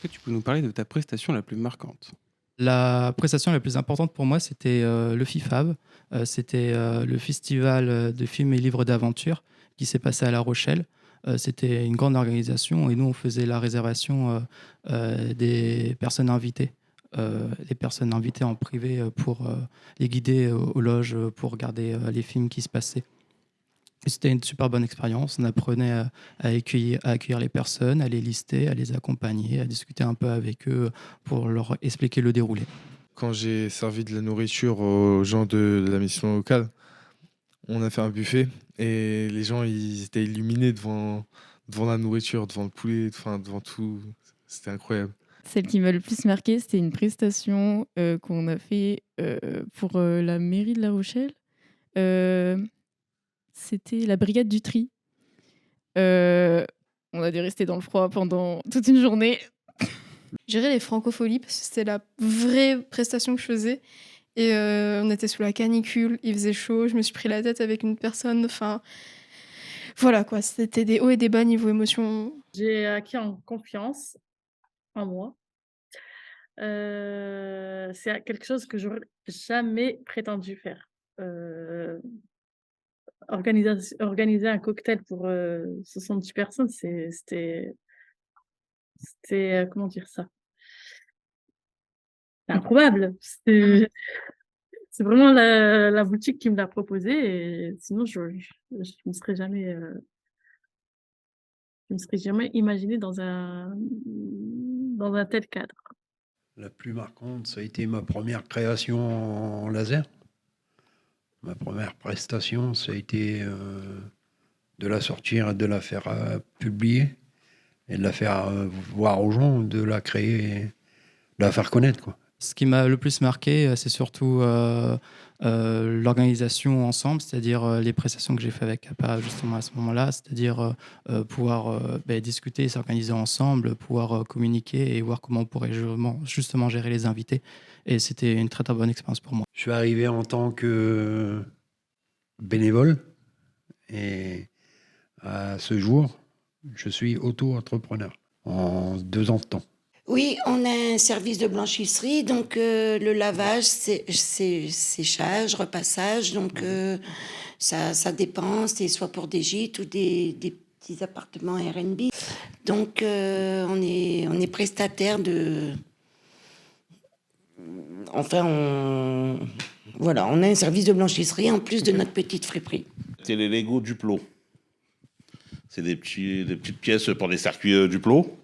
que tu peux nous parler de ta prestation la plus marquante? La prestation la plus importante pour moi, c'était, le FIFAB. C'était, le festival, de films et livres d'aventure qui s'est passé à La Rochelle. C'était une grande organisation et nous, on faisait la réservation, des personnes invitées en privé, pour, les guider aux loges, pour regarder, les films qui se passaient. Et c'était une super bonne expérience. On apprenait à accueillir les personnes, à les lister, à les accompagner, à discuter un peu avec eux pour leur expliquer le déroulé. Quand j'ai servi de la nourriture aux gens de la mission locale, on a fait un buffet et les gens ils étaient illuminés devant la nourriture, devant le poulet, enfin devant tout. C'était incroyable. Celle qui m'a le plus marquée, c'était une prestation qu'on a fait pour la mairie de La Rochelle. Euh, C'était la brigade du tri. Euh, on a dû rester dans le froid pendant toute une journée. Gérer les francopholies parce que c'était la vraie prestation que je faisais. Et on était sous la canicule, il faisait chaud, je me suis pris la tête avec une personne. Enfin, voilà quoi, c'était des hauts et des bas niveau émotion. J'ai acquis en confiance en moi. C'est quelque chose que j'aurais jamais prétendu faire. Heu, organiser un cocktail pour, 70 personnes, comment dire ça? C'est improbable. C'est vraiment la boutique qui me l'a proposé et sinon je me serais jamais, je me serais jamais imaginée dans un tel cadre. La plus marquante, ça a été ma première création en laser. Ma première prestation, ça a été de la sortir et de la faire publier et de la faire voir aux gens, de la créer, de la faire connaître, quoi. Ce qui m'a le plus marqué, c'est surtout l'organisation ensemble, c'est-à-dire les prestations que j'ai fait avec APA justement à ce moment-là, c'est-à-dire pouvoir discuter, s'organiser ensemble, pouvoir communiquer et voir comment on pourrait justement gérer les invités. Et c'était une très très bonne expérience pour moi. Je suis arrivé en tant que bénévole et à ce jour, je suis auto-entrepreneur en 2 ans de temps. Oui, on a un service de blanchisserie, donc le lavage, séchage, repassage, donc ça dépend, c'est soit pour des gîtes ou des petits appartements Airbnb. Donc on est prestataire de... Enfin, voilà, on a un service de blanchisserie en plus de notre petite friperie. C'est les Lego Duplo. C'est des petites pièces pour les circuits Duplo.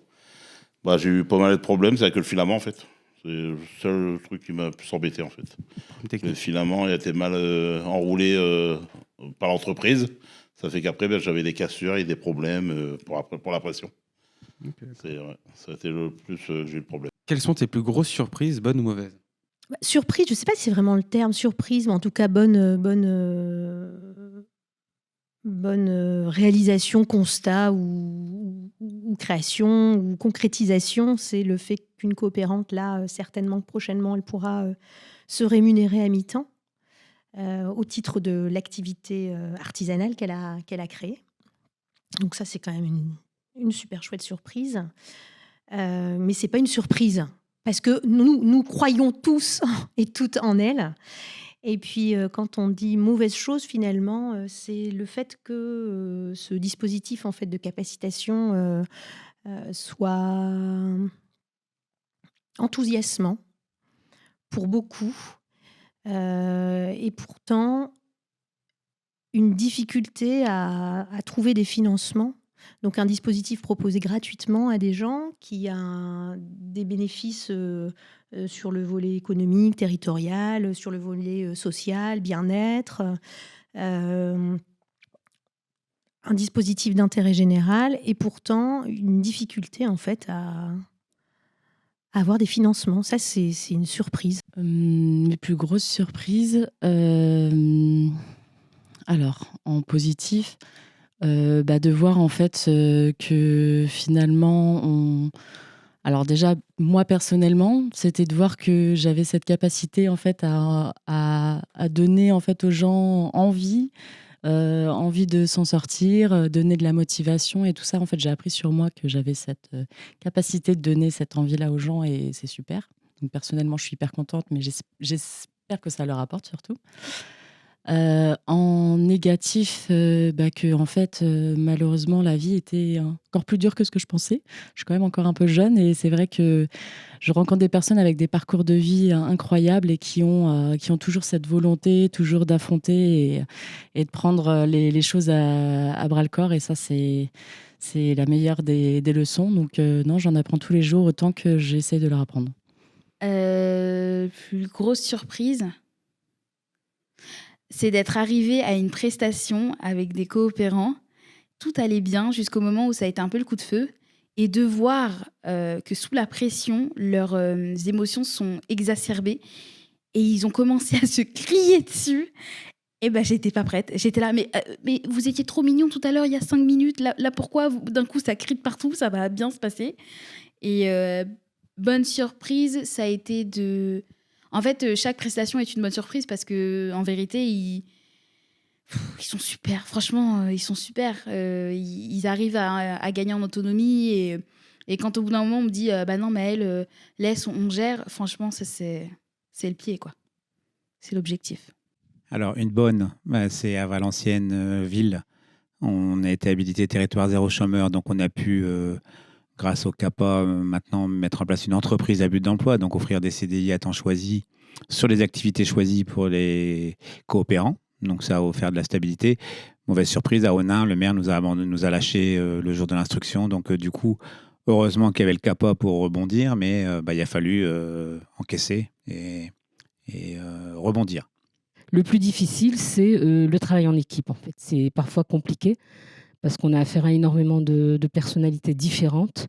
Bah, j'ai eu pas mal de problèmes, c'est avec le filament en fait. C'est le seul truc qui m'a le plus embêté en fait. Le filament il a été mal enroulé par l'entreprise. Ça fait qu'après j'avais des cassures et des problèmes pour la pression. Ouais, ça a été le plus que j'ai eu le problème. Quelles sont tes plus grosses surprises, bonnes ou mauvaises? Surprise, je ne sais pas si c'est vraiment le terme surprise, mais en tout cas bonne réalisation, constat ou création ou concrétisation, c'est le fait qu'une coopérante, là, certainement que prochainement, elle pourra se rémunérer à mi-temps au titre de l'activité artisanale qu'elle a créée. Donc ça, c'est quand même une super chouette surprise. Mais ce n'est pas une surprise, parce que nous croyons tous et toutes en elle. Et puis, quand on dit mauvaise chose, finalement, c'est le fait que ce dispositif en fait, de capacitation soit enthousiasmant pour beaucoup, et pourtant une difficulté à trouver des financements. Donc un dispositif proposé gratuitement à des gens qui a des bénéfices sur le volet économique, territorial, sur le volet social, bien-être, un dispositif d'intérêt général et pourtant une difficulté en fait à avoir des financements. Ça, c'est une surprise. Mes plus grosses surprises, alors en positif, de voir en fait que finalement alors déjà moi personnellement c'était de voir que j'avais cette capacité en fait à donner en fait aux gens envie envie de s'en sortir, donner de la motivation et tout ça. En fait, j'ai appris sur moi que j'avais cette capacité de donner cette envie-là aux gens et c'est super. Donc, personnellement, je suis hyper contente, mais j'espère que ça leur apporte surtout. En négatif, que en fait, malheureusement, la vie était encore plus dure que ce que je pensais. Je suis quand même encore un peu jeune et c'est vrai que je rencontre des personnes avec des parcours de vie incroyables et qui ont toujours cette volonté, toujours d'affronter et de prendre les choses à bras le corps. Et ça, c'est la meilleure des leçons. Donc non, j'en apprends tous les jours autant que j'essaie de leur apprendre. Plus grosse surprise, c'est d'être arrivé à une prestation avec des coopérants. Tout allait bien jusqu'au moment où ça a été un peu le coup de feu. Et de voir que sous la pression, leurs émotions sont exacerbées. Et ils ont commencé à se crier dessus. Et ben, j'étais pas prête. J'étais là, mais vous étiez trop mignon tout à l'heure, il y a 5 minutes. Là pourquoi d'un coup, ça crie de partout, ça va bien se passer. Et bonne surprise, ça a été de... En fait, chaque prestation est une bonne surprise parce que en vérité, ils sont super. Franchement, ils sont super. Ils arrivent à gagner en autonomie. Et quand au bout d'un moment, on me dit bah non, mais elle, laisse, on gère. Franchement, ça, c'est le pied, quoi. C'est l'objectif. Alors, une bonne, c'est à Valenciennes, ville. On a été habilité territoire zéro chômeur, donc on a pu... grâce au CAPA, maintenant, mettre en place une entreprise à but d'emploi, donc offrir des CDI à temps choisi sur les activités choisies pour les coopérants. Donc, ça a offert de la stabilité. Mauvaise surprise, à Onin, le maire nous a lâché le jour de l'instruction. Donc, du coup, heureusement qu'il y avait le CAPA pour rebondir, mais il a fallu encaisser et rebondir. Le plus difficile, c'est le travail en équipe, en fait. C'est parfois compliqué, parce qu'on a affaire à énormément de personnalités différentes.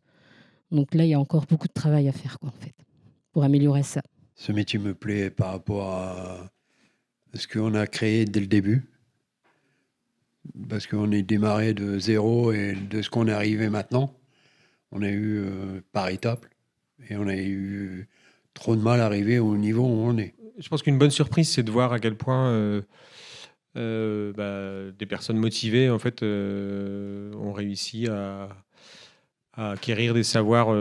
Donc là, il y a encore beaucoup de travail à faire, quoi, en fait, pour améliorer ça. Ce métier me plaît par rapport à ce qu'on a créé dès le début. Parce qu'on est démarré de zéro et de ce qu'on est arrivé maintenant, on a eu par étapes. Et on a eu trop de mal à arriver au niveau où on est. Je pense qu'une bonne surprise, c'est de voir à quel point... des personnes motivées en fait ont réussi à acquérir des savoirs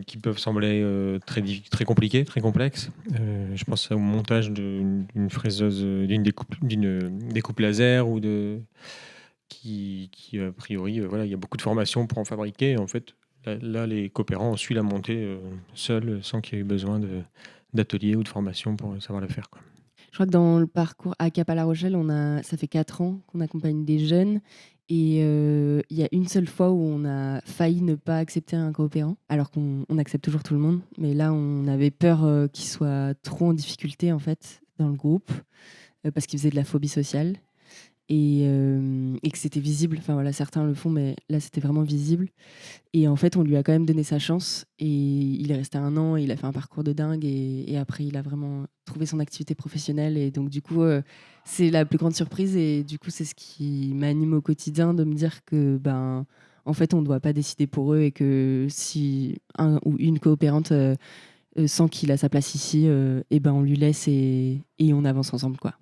qui peuvent sembler très compliqués, très complexes. Je pense au montage d'une fraiseuse, d'une découpe laser ou qui a priori il y a beaucoup de formations pour en fabriquer. En fait, là les coopérants ont su la monter seuls sans qu'il y ait eu besoin d'ateliers ou de formation pour savoir la faire, quoi. Je crois que dans le parcours à Cap à La Rochelle, ça fait 4 ans qu'on accompagne des jeunes. Et il y a une seule fois où on a failli ne pas accepter un coopérant, alors qu'on accepte toujours tout le monde. Mais là, on avait peur qu'il soit trop en difficulté, en fait, dans le groupe, parce qu'il faisait de la phobie sociale. Et que c'était visible. Enfin voilà, certains le font, mais là, c'était vraiment visible. Et en fait, on lui a quand même donné sa chance. Et il est resté 1 an, il a fait un parcours de dingue. Et après, il a vraiment trouvé son activité professionnelle. Et donc, du coup, c'est la plus grande surprise. Et du coup, c'est ce qui m'anime au quotidien, de me dire que, en fait, on ne doit pas décider pour eux. Et que si un ou une coopérante sent qu'il a sa place ici, on lui laisse et on avance ensemble, quoi.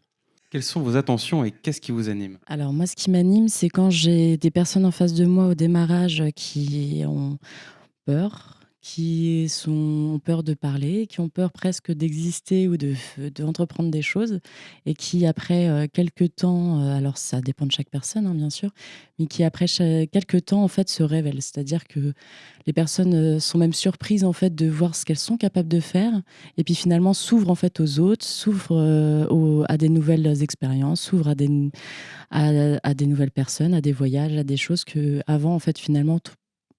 Quelles sont vos attentions et qu'est-ce qui vous anime ? Alors moi, ce qui m'anime, c'est quand j'ai des personnes en face de moi au démarrage qui ont peur, qui ont peur de parler, qui ont peur presque d'exister ou d'entreprendre des choses et qui, après quelques temps, alors ça dépend de chaque personne, hein, bien sûr, mais qui, après quelques temps, en fait, se révèlent. C'est-à-dire que les personnes sont même surprises, en fait, de voir ce qu'elles sont capables de faire et puis finalement s'ouvrent, en fait, aux autres, s'ouvrent à des nouvelles expériences, s'ouvrent à des nouvelles personnes, à des voyages, à des choses qu'avant, en fait, finalement,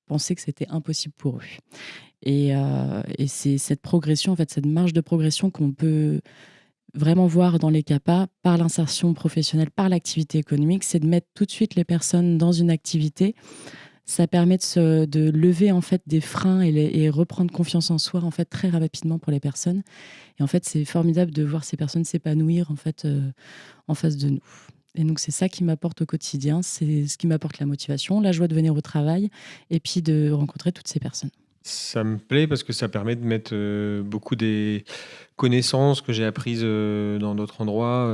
pensaient que c'était impossible pour eux. Et c'est cette progression, en fait, cette marge de progression qu'on peut vraiment voir dans les CAPA par l'insertion professionnelle, par l'activité économique, c'est de mettre tout de suite les personnes dans une activité. Ça permet de lever en fait des freins et reprendre confiance en soi en fait très rapidement pour les personnes. Et en fait, c'est formidable de voir ces personnes s'épanouir en fait en face de nous. Et donc, c'est ça qui m'apporte au quotidien, c'est ce qui m'apporte la motivation, la joie de venir au travail et puis de rencontrer toutes ces personnes. Ça me plaît parce que ça permet de mettre beaucoup des connaissances que j'ai apprises dans d'autres endroits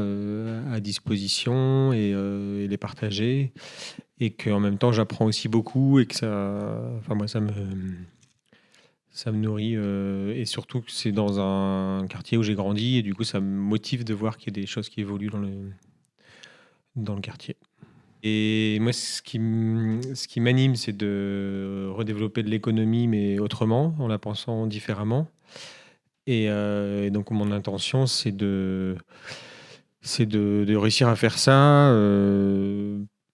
à disposition et les partager. Et qu'en même temps, j'apprends aussi beaucoup et que enfin, moi, ça me nourrit. Et surtout que c'est dans un quartier où j'ai grandi et du coup, ça me motive de voir qu'il y a des choses qui évoluent dans le quartier. Et moi, ce qui m'anime, c'est de redévelopper de l'économie, mais autrement, en la pensant différemment. Et donc, mon intention, c'est de réussir à faire ça,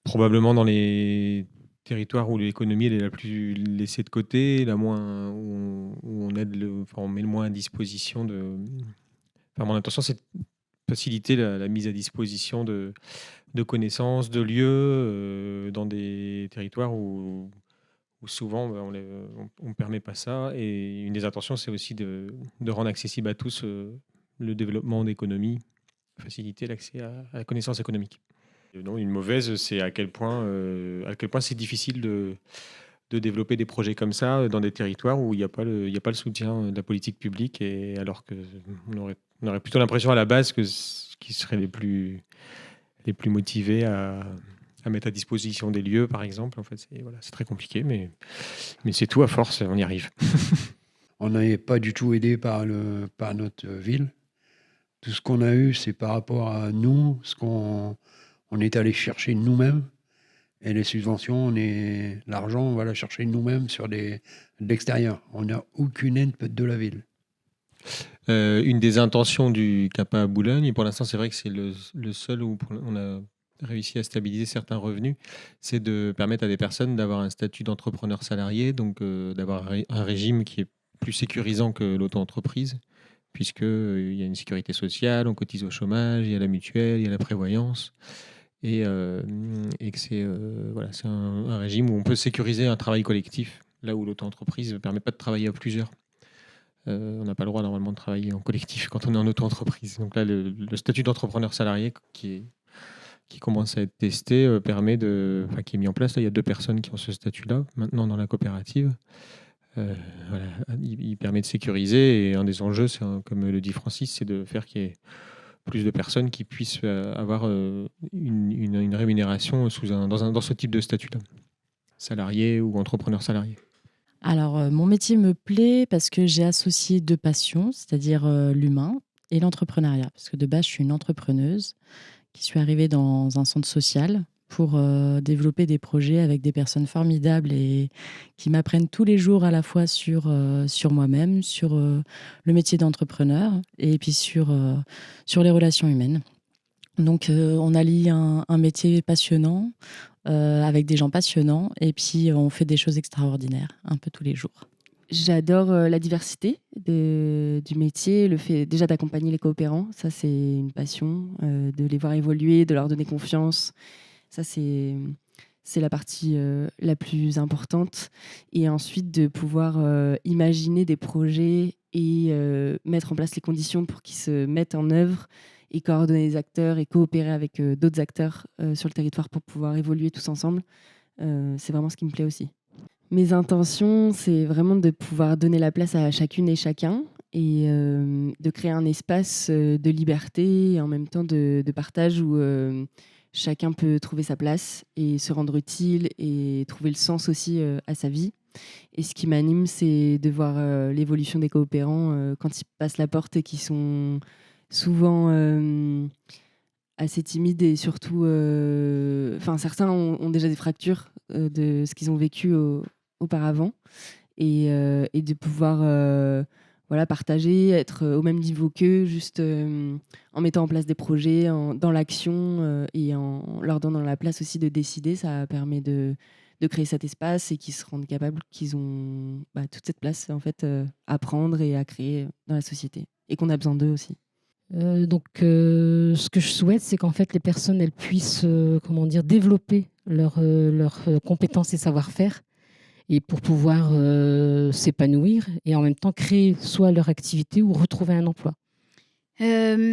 probablement dans les territoires où l'économie elle est la plus laissée de côté, la moins, où on aide enfin, on met le moins à disposition de. Enfin, mon intention, c'est de faciliter la mise à disposition de connaissances, de lieux dans des territoires où souvent on ne permet pas ça. Et une des intentions, c'est aussi de rendre accessible à tous le développement d'économie, faciliter l'accès à la connaissance économique. Non, une mauvaise, c'est à quel point c'est difficile de développer des projets comme ça dans des territoires où il n'y a pas le soutien de la politique publique, et alors qu'on aurait plutôt l'impression à la base qu'ils seraient les plus motivés à mettre à disposition des lieux, par exemple. En fait, c'est très compliqué, mais c'est tout à force, on y arrive. On n'est pas du tout aidé par notre ville. Tout ce qu'on a eu, c'est par rapport à nous, ce qu'on est allé chercher nous-mêmes. Et les subventions, l'argent, on va la chercher nous-mêmes de l'extérieur. On n'a aucune aide de la ville. Une des intentions du CAPA à Boulogne, et pour l'instant c'est vrai que c'est le seul où on a réussi à stabiliser certains revenus, c'est de permettre à des personnes d'avoir un statut d'entrepreneur salarié, donc d'avoir un régime qui est plus sécurisant que l'auto-entreprise, puisqu'il y a une sécurité sociale, on cotise au chômage, il y a la mutuelle, il y a la prévoyance, et que c'est un régime où on peut sécuriser un travail collectif, là où l'auto-entreprise ne permet pas de travailler à plusieurs. On n'a pas le droit normalement de travailler en collectif quand on est en auto-entreprise. Donc là, le statut d'entrepreneur salarié qui commence à être testé qui est mis en place. Là, il y a 2 personnes qui ont ce statut-là maintenant dans la coopérative. Il permet de sécuriser, et un des enjeux, comme le dit Francis, c'est de faire qu'il y ait plus de personnes qui puissent avoir une rémunération dans ce type de statut-là, salarié ou entrepreneur salarié. Alors, mon métier me plaît parce que j'ai associé 2 passions, c'est-à-dire l'humain et l'entrepreneuriat. Parce que de base, je suis une entrepreneuse qui suis arrivée dans un centre social pour développer des projets avec des personnes formidables et qui m'apprennent tous les jours à la fois sur moi-même, sur le métier d'entrepreneur et puis sur les relations humaines. Donc, on allie un métier passionnant avec des gens passionnants, et puis on fait des choses extraordinaires un peu tous les jours. J'adore la diversité du métier, le fait déjà d'accompagner les coopérants, ça c'est une passion, de les voir évoluer, de leur donner confiance, ça c'est la partie la plus importante. Et ensuite de pouvoir imaginer des projets et mettre en place les conditions pour qu'ils se mettent en œuvre, et coordonner les acteurs et coopérer avec d'autres acteurs sur le territoire pour pouvoir évoluer tous ensemble. C'est vraiment ce qui me plaît aussi. Mes intentions, c'est vraiment de pouvoir donner la place à chacune et chacun, et de créer un espace de liberté et en même temps de partage où chacun peut trouver sa place et se rendre utile et trouver le sens aussi à sa vie. Et ce qui m'anime, c'est de voir l'évolution des coopérants quand ils passent la porte et qui sont souvent assez timides, et surtout, certains ont déjà des fractures de ce qu'ils ont vécu auparavant, et de pouvoir partager, être au même niveau qu'eux, juste en mettant en place des projets, dans l'action, et en leur donnant la place aussi de décider. Ça permet de créer cet espace et qu'ils se rendent capables qu'ils ont toute cette place en fait à prendre et à créer dans la société, et qu'on a besoin d'eux aussi. Ce que je souhaite, c'est qu'en fait les personnes elles puissent développer leurs compétences et savoir-faire, et pour pouvoir s'épanouir et en même temps créer soit leur activité ou retrouver un emploi.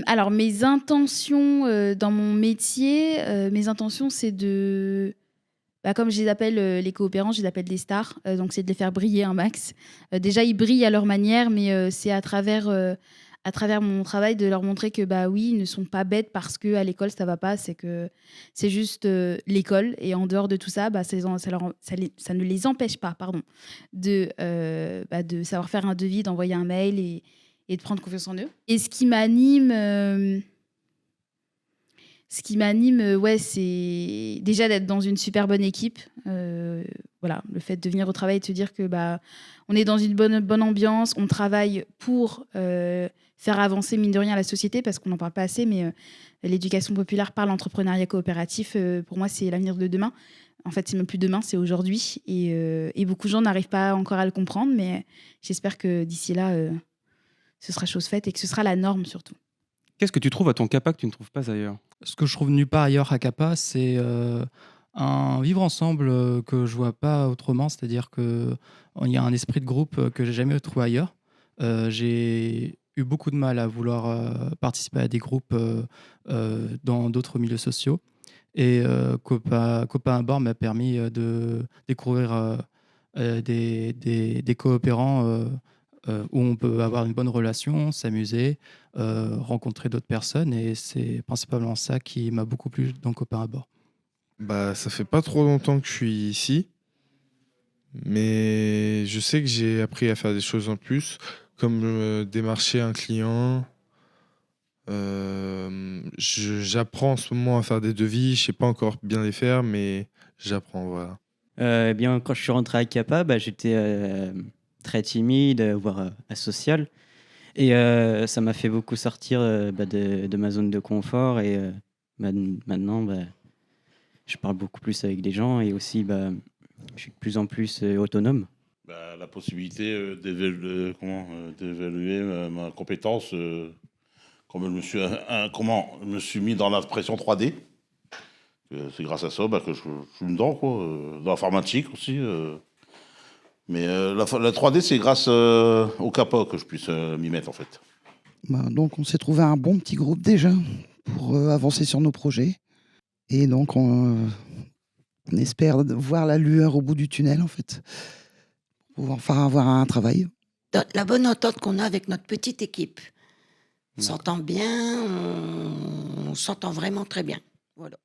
Alors mes intentions dans mon métier, c'est de comme je les appelle, les coopérants, je les appelle des stars. Donc, c'est de les faire briller un max. Déjà, ils brillent à leur manière, mais c'est à travers mon travail de leur montrer que, bah oui, ils ne sont pas bêtes parce qu'à l'école, ça va pas. C'est que c'est juste l'école. Et en dehors de tout ça, bah, ça ne les empêche pas, pardon, de savoir faire un devis, d'envoyer un mail et de prendre confiance en eux. Et ce qui m'anime, ouais, c'est déjà d'être dans une super bonne équipe. Voilà, le fait de venir au travail et de se dire que bah, on est dans une bonne ambiance, on travaille pour faire avancer, mine de rien, la société, parce qu'on n'en parle pas assez, mais l'éducation populaire par l'entrepreneuriat coopératif, pour moi, c'est l'avenir de demain. En fait, c'est même plus demain, c'est aujourd'hui. Et beaucoup de gens n'arrivent pas encore à le comprendre, mais j'espère que d'ici là, ce sera chose faite et que ce sera la norme surtout. Qu'est-ce que tu trouves à ton CAPA que tu ne trouves pas ailleurs? Ce que je trouve nulle part ailleurs à CAPA, c'est un vivre ensemble que je vois pas autrement. C'est-à-dire qu'il y a un esprit de groupe que j'ai jamais trouvé ailleurs. J'ai eu beaucoup de mal à vouloir participer à des groupes dans d'autres milieux sociaux. Et Copain à bord m'a permis de découvrir des coopérants où on peut avoir une bonne relation, s'amuser, rencontrer d'autres personnes. Et c'est principalement ça qui m'a beaucoup plu dans Copain à bord. Bah, ça fait pas trop longtemps que je suis ici, mais je sais que j'ai appris à faire des choses en plus, comme démarcher un client. J'apprends en ce moment à faire des devis. Je sais pas encore bien les faire, mais j'apprends, voilà. Eh bien, quand je suis rentré à CAPA, bah, j'étais très timide, voire asocial. Et ça m'a fait beaucoup sortir de ma zone de confort. Et maintenant, je parle beaucoup plus avec des gens et aussi, je suis de plus en plus autonome. La possibilité d'évaluer ma compétence, comment je me suis mis dans l'impression 3D. C'est grâce à ça que je suis dedans, quoi. Dans l'informatique aussi. Mais la 3D, c'est grâce au CAPA que je puisse m'y mettre, en fait. Donc, on s'est trouvé un bon petit groupe déjà pour avancer sur nos projets. Et donc, on espère voir la lueur au bout du tunnel, en fait, pour pouvoir avoir un travail. La bonne entente qu'on a avec notre petite équipe. On s'entend bien, on s'entend vraiment très bien. Voilà.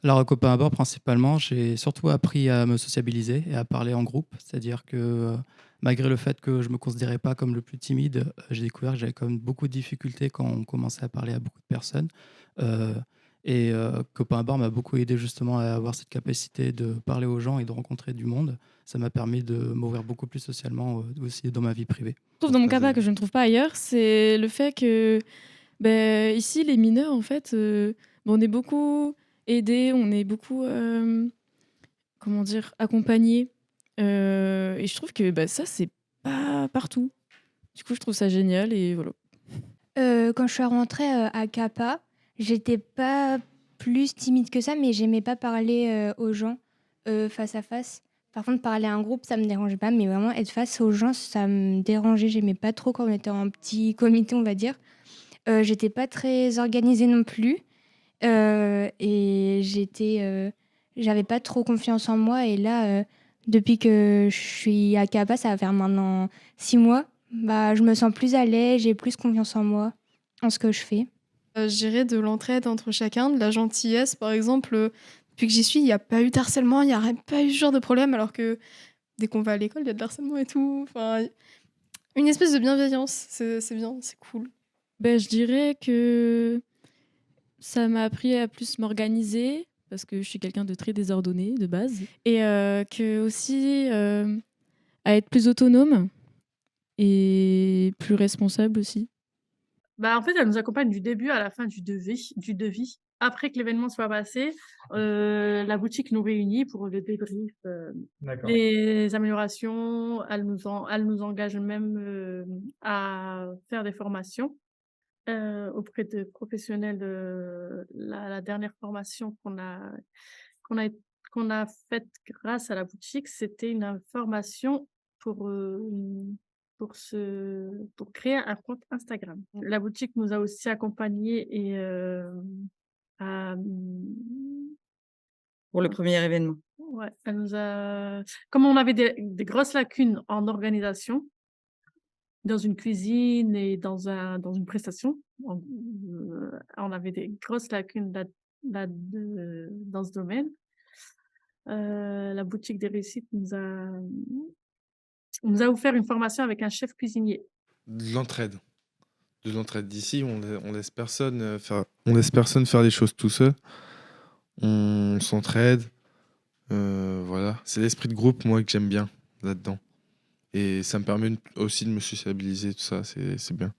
Alors, à Copain à bord, principalement, j'ai surtout appris à me sociabiliser et à parler en groupe. C'est-à-dire que malgré le fait que je ne me considérais pas comme le plus timide, j'ai découvert que j'avais quand même beaucoup de difficultés quand on commençait à parler à beaucoup de personnes. Copain à bord m'a beaucoup aidé justement à avoir cette capacité de parler aux gens et de rencontrer du monde. Ça m'a permis de m'ouvrir beaucoup plus socialement aussi dans ma vie privée. Je trouve dans mon CAPA que je ne trouve pas ailleurs, c'est le fait que ici, les mineurs, en fait, on est beaucoup aidés, on est beaucoup accompagnés. Et je trouve que ça, c'est pas partout. Du coup, je trouve ça génial et voilà. Quand je suis rentrée à CAPA, j'étais pas plus timide que ça, mais j'aimais pas parler aux gens face à face. Par contre, parler à un groupe, ça me dérangeait pas, mais vraiment être face aux gens, ça me dérangeait. J'aimais pas trop quand on était en petit comité, on va dire. J'étais pas très organisée non plus. Et j'avais pas trop confiance en moi. Et là, depuis que je suis à CAPA, ça va faire maintenant 6 mois, je me sens plus à l'aise, j'ai plus confiance en moi, en ce que je fais. Je dirais de l'entraide entre chacun, de la gentillesse. Par exemple, depuis que j'y suis, il n'y a pas eu de harcèlement, il n'y a pas eu ce genre de problème, alors que dès qu'on va à l'école, il y a de l'harcèlement et tout. Enfin, une espèce de bienveillance, c'est bien, c'est cool. Je dirais que ça m'a appris à plus m'organiser, parce que je suis quelqu'un de très désordonné de base. Et que aussi à être plus autonome et plus responsable aussi. En fait, elle nous accompagne du début à la fin du devis. Après que l'événement soit passé, la boutique nous réunit pour le débrief, les améliorations. Elle nous engage même à faire des formations auprès de professionnels. La dernière formation qu'on a faite grâce à la boutique, c'était une formation pour créer un compte Instagram. La boutique nous a aussi accompagnés et pour le premier événement. Ouais, comme on avait des grosses lacunes en organisation, dans une cuisine et dans une prestation, on avait des grosses lacunes dans ce domaine. La boutique des réussites nous a offert une formation avec un chef cuisinier. De l'entraide. De l'entraide d'ici, on laisse personne faire les choses tout seul. On s'entraide. Voilà. C'est l'esprit de groupe, moi, que j'aime bien là-dedans. Et ça me permet aussi de me sociabiliser, tout ça. C'est bien.